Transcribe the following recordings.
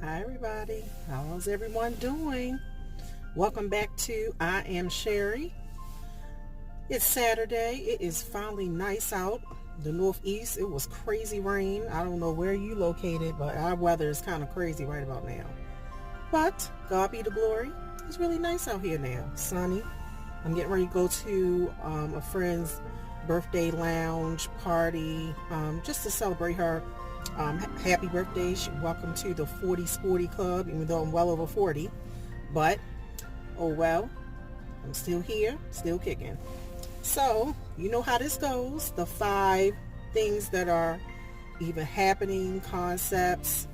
Hi everybody, how's everyone doing? Welcome back to I Am Sherry. It's Saturday. It is finally nice out. The Northeast, it was crazy rain. I don't know where you located, but our weather is kind of crazy right about now. But God be the glory. It's really nice out here now. Sunny. I'm getting ready to go to a friend's birthday lounge party just to celebrate her. Happy birthday. Welcome to the 40 Sporty Club, even though I'm well over 40. But, oh well, I'm still here, still kicking. So, you know how this goes. The 5 things that are either happening, concepts,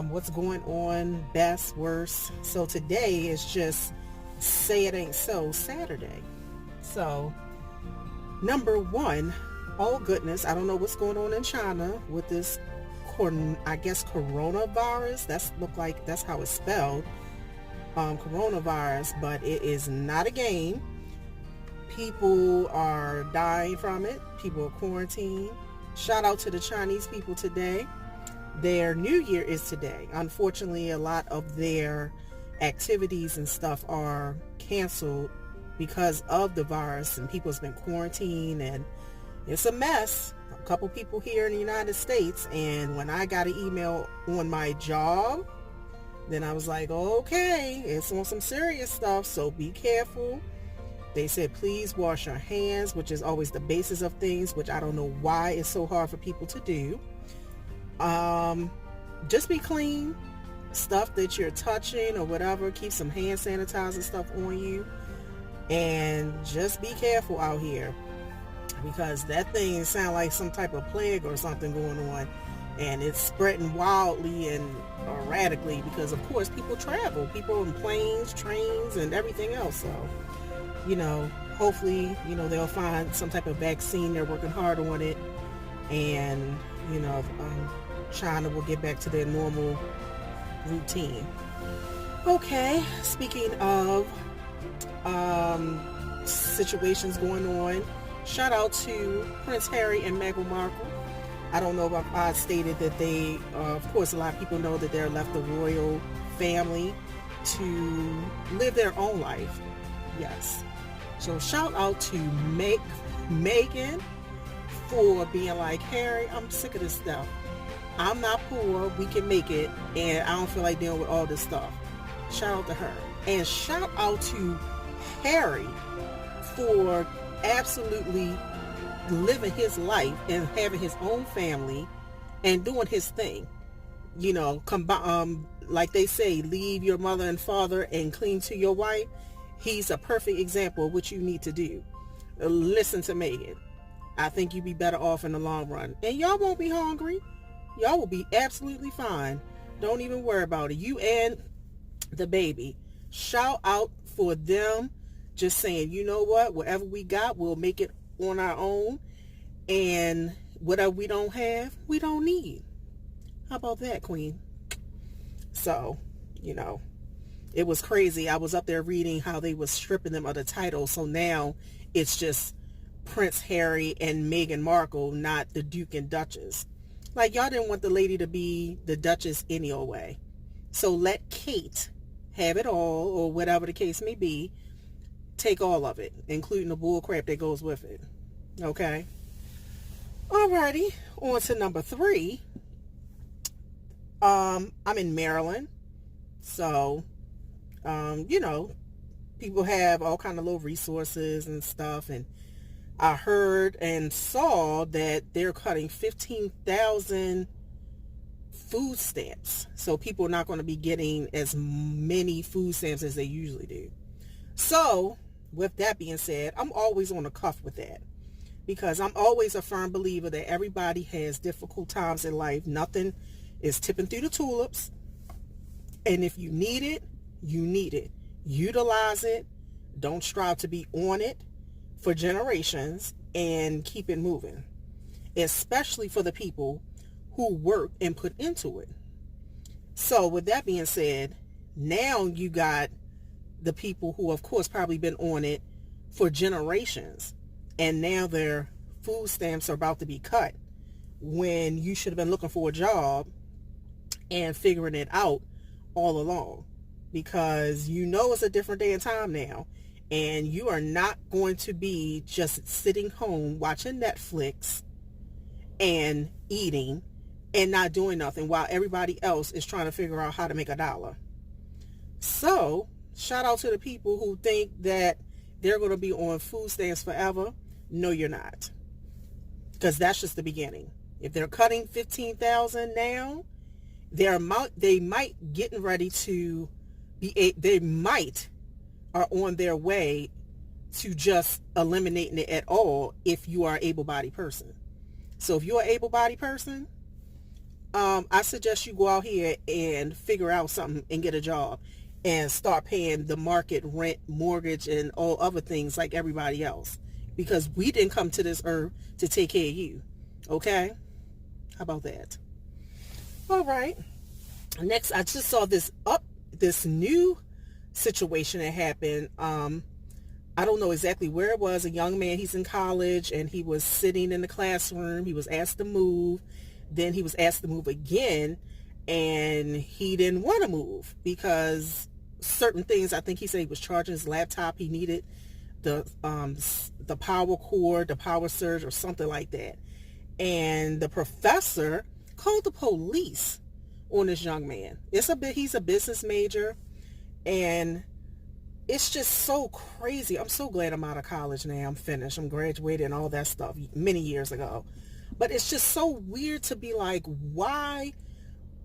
what's going on, best, worst. So today is just Say It Ain't So Saturday. So, number 1, oh goodness, I don't know what's going on in China with this, I guess, coronavirus. That's how it's spelled, coronavirus, but it is not a game. People are dying from it. People are quarantined. Shout out to the Chinese people today. Their New Year is today. Unfortunately, a lot of their activities and stuff are canceled because of the virus, and people's been quarantined, and it's a mess. A couple people here in the United States, and when I got an email on my job, then I was like, okay, it's on some serious stuff, so be careful. They said, please wash your hands, which is always the basis of things, which I don't know why it's so hard for people to do. Just be clean. Stuff that you're touching or whatever, keep some hand sanitizer stuff on you. And just be careful out here, because that thing sounds like some type of plague or something going on. And it's spreading wildly and erratically because, of course, people travel. People in planes, trains, and everything else. So, hopefully, they'll find some type of vaccine. They're working hard on it. And, China will get back to their normal routine. Okay, speaking of situations going on, shout out to Prince Harry and Meghan Markle. I don't know if I stated that they, of course, a lot of people know that they're left the royal family to live their own life. Yes. So shout out to Meghan for being like, Harry, I'm sick of this stuff. I'm not poor. We can make it. And I don't feel like dealing with all this stuff. Shout out to her. And shout out to Harry for absolutely living his life and having his own family and doing his thing. Like they say, leave your mother and father and cling to your wife. He's a perfect example of what you need to do. Listen to Megan. I think you'd be better off in the long run. And y'all won't be hungry. Y'all will be absolutely fine. Don't even worry about it. You and the baby. Shout out for them just saying, you know what? Whatever we got, we'll make it on our own. And whatever we don't have, we don't need. How about that, Queen? So, it was crazy. I was up there reading how they was stripping them of the title. So now it's just Prince Harry and Meghan Markle, not the Duke and Duchess. Like, y'all didn't want the lady to be the Duchess any old way. So let Kate have it all, or whatever the case may be. Take all of it, including the bull crap that goes with it. Okay? Alrighty, on to number 3. I'm in Maryland. So, people have all kind of little resources and stuff, and I heard and saw that they're cutting 15,000 food stamps. So people are not going to be getting as many food stamps as they usually do. So with that being said, I'm always on the cuff with that, because I'm always a firm believer that everybody has difficult times in life. Nothing is tipping through the tulips. And if you need it, you need it. Utilize it. Don't strive to be on it for generations, and keep it moving, especially for the people who work and put into it. So with that being said, now you got the people who, of course, probably been on it for generations, and now their food stamps are about to be cut when you should have been looking for a job and figuring it out all along, because you know it's a different day and time now, and you are not going to be just sitting home watching Netflix and eating and not doing nothing while everybody else is trying to figure out how to make $1. So shout out to the people who think that they're going to be on food stamps forever. No, you're not, because that's just the beginning. If they're cutting $15,000 now, they might getting ready to be, they might are on their way to just eliminating it at all if you are an able-bodied person. So if you're an able-bodied person, I suggest you go out here and figure out something and get a job and start paying the market rent, mortgage, and all other things like everybody else, because we didn't come to this earth to take care of you. Okay? How about that? All right. Next, I just saw this new situation that happened. I don't know exactly where it was. A young man, he's in college, and he was sitting in the classroom. He was asked to move. Then he was asked to move again, and he didn't want to move because certain things. I think he said he was charging his laptop. He needed the power cord, the power surge, or something like that. And the professor called the police on this young man. He's a business major, and it's just so crazy. I'm so glad I'm out of college now. I'm finished. I'm graduated and all that stuff many years ago. But it's just so weird to be like, why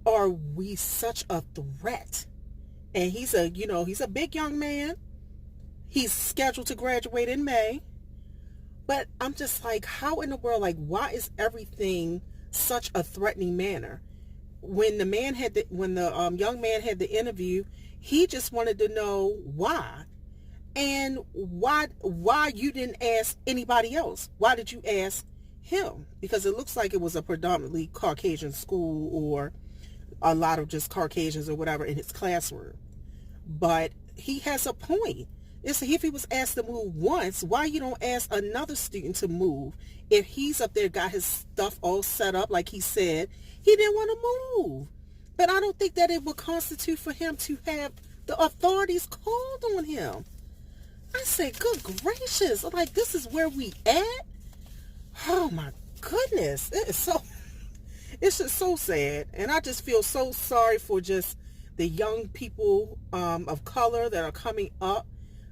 are we such a threat? And he's a big young man. He's scheduled to graduate in May. But I'm just like, how in the world, like, why is everything such a threatening manner? When the young man had the interview, he just wanted to know why. And why you didn't ask anybody else? Why did you ask him? Because it looks like it was a predominantly Caucasian school, or a lot of just Caucasians or whatever in his classroom. But he has a point. It's if he was asked to move once, why you don't ask another student to move? If he's up there, got his stuff all set up, like he said, he didn't want to move. But I don't think that it would constitute for him to have the authorities called on him. I say, good gracious, like, this is where we at? Oh my goodness. It's just so sad. And I just feel so sorry for just the young people of color that are coming up,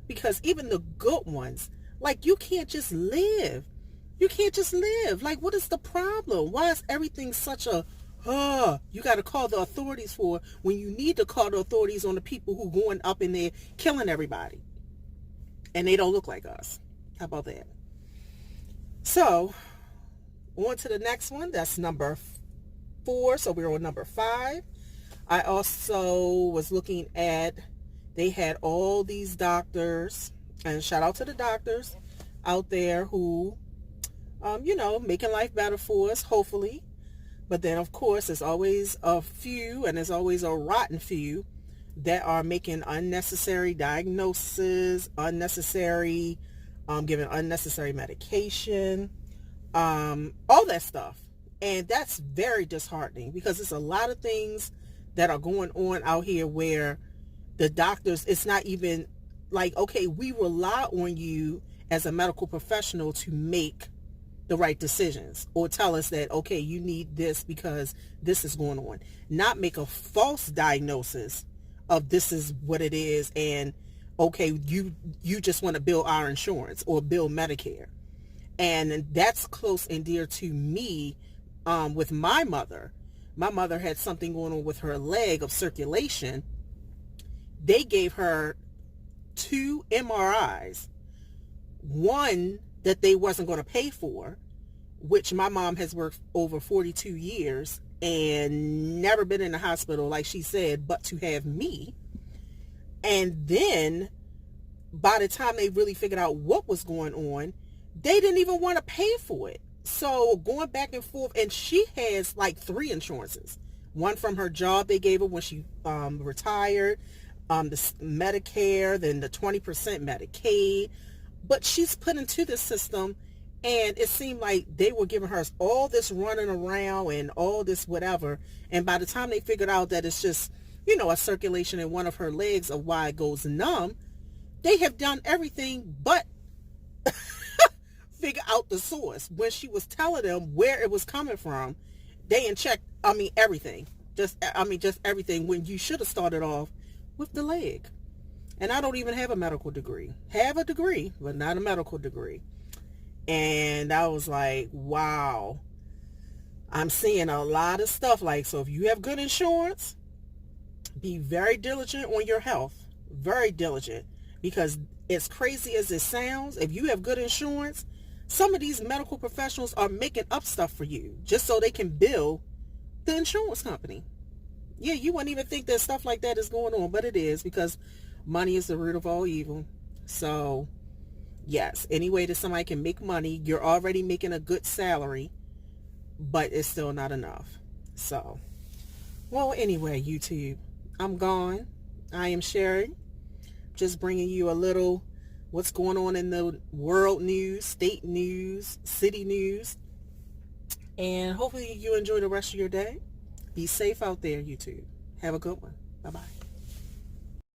because even the good ones, like, you can't just live. You can't just live. Like, what is the problem? Why is everything such a, you got to call the authorities for, when you need to call the authorities on the people who going up in there killing everybody? And they don't look like us. How about that? So, on to the next one. That's number 4. So we're on number 5. I also was looking at, they had all these doctors, and shout out to the doctors out there who, making life better for us, hopefully. But then, of course, there's always a few, and there's always a rotten few, that are making unnecessary diagnoses, giving unnecessary medication, all that stuff. And that's very disheartening, because it's a lot of things that are going on out here where the doctors, it's not even like, okay, we rely on you as a medical professional to make the right decisions, or tell us that, okay, you need this because this is going on. Not make a false diagnosis of this is what it is, and okay, you just want to bill our insurance or bill Medicare. And that's close and dear to me. With my mother had something going on with her leg of circulation. They gave her 2 MRIs, one that they wasn't going to pay for, which my mom has worked over 42 years and never been in the hospital, like she said, but to have me. And then by the time they really figured out what was going on, they didn't even want to pay for it. So going back and forth, and she has like 3 insurances. One from her job they gave her when she retired, the Medicare, then the 20% Medicaid. But she's put into the system And it seemed like they were giving her all this running around and all this whatever. And by the time they figured out that it's just, a circulation in one of her legs of why it goes numb, they have done everything but figure out the source. When she was telling them where it was coming from, they checked, everything. Just everything, when you should have started off with the leg. And I don't even have a medical degree. Have a degree, but not a medical degree. And I was like, wow, I'm seeing a lot of stuff. So if you have good insurance, be very diligent on your health. Very diligent. Because as crazy as it sounds, if you have good insurance, some of these medical professionals are making up stuff for you just so they can bill the insurance company. Yeah, you wouldn't even think that stuff like that is going on, but it is, because money is the root of all evil. So yes, any way that somebody can make money, you're already making a good salary, but it's still not enough. So, well, anyway, YouTube, I'm gone. I am Sherry, just bringing you a little what's going on in the world news, state news, city news, and hopefully you enjoy the rest of your day. Be safe out there, YouTube. Have a good one. Bye-bye.